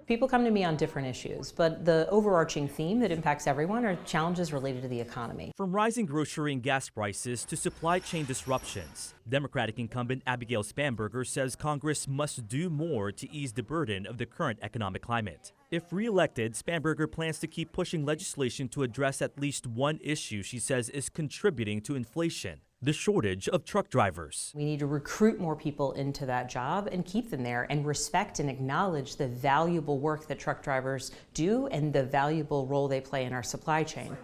People come to me on different issues, but the overarching theme that impacts everyone are challenges related to the economy. From rising grocery and gas prices to supply chain disruptions, Democratic incumbent Abigail Spanberger says Congress must do more to ease the burden of the current economic climate. If re-elected, Spanberger plans to keep pushing legislation to address at least one issue she says is contributing to inflation: the shortage of truck drivers. We need to recruit more people into that job and keep them there and respect and acknowledge the valuable work that truck drivers do and the valuable role they play in our supply chain.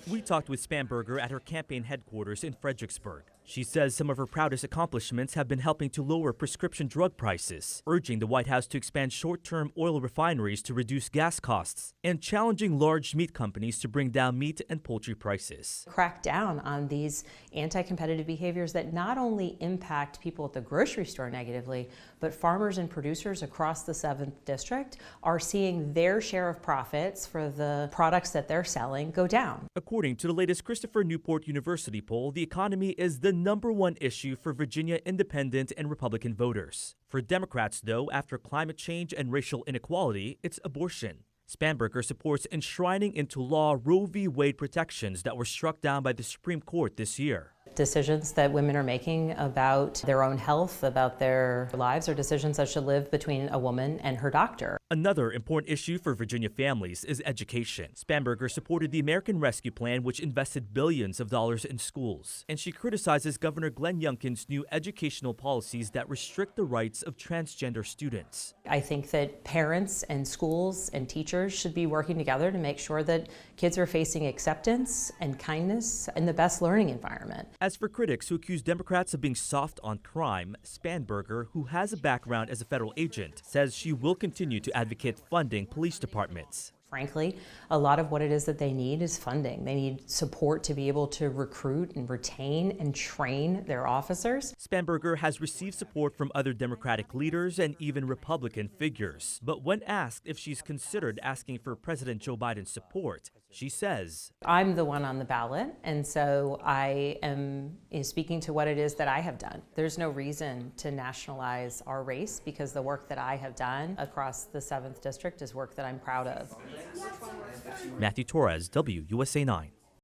We talked with Spanberger at her campaign headquarters in Fredericksburg. She says some of her proudest accomplishments have been helping to lower prescription drug prices, urging the White House to expand short-term oil refineries to reduce gas costs, and challenging large meat companies to bring down meat and poultry prices. Crack down on these anti-competitive behaviors that not only impact people at the grocery store negatively, but farmers and producers across the 7th District are seeing their share of profits for the products that they're selling go down. According to the latest Christopher Newport University poll, the economy is the #1 issue for Virginia independent and Republican voters. For Democrats, though, after climate change and racial inequality, it's abortion. Spanberger supports enshrining into law Roe v. Wade protections that were struck down by the Supreme Court this year. Decisions that women are making about their own health, about their lives, are decisions that should live between a woman and her doctor. Another important issue for Virginia families is education. Spanberger supported the American Rescue Plan, which invested billions of dollars in schools. And she criticizes Governor Glenn Youngkin's new educational policies that restrict the rights of transgender students. I think that parents and schools and teachers should be working together to make sure that kids are facing acceptance and kindness and the best learning environment. As for critics who accuse Democrats of being soft on crime, Spanberger, who has a background as a federal agent, says she will continue to advocate funding police departments. Frankly, a lot of what it is that they need is funding. They need support to be able to recruit and retain and train their officers. Spanberger has received support from other Democratic leaders and even Republican figures. But when asked if she's considered asking for President Joe Biden's support, she says, I'm the one on the ballot, and so I am speaking to what it is that I have done. There's no reason to nationalize our race because the work that I have done across the 7th District is work that I'm proud of. Matthew Torres, WUSA 9.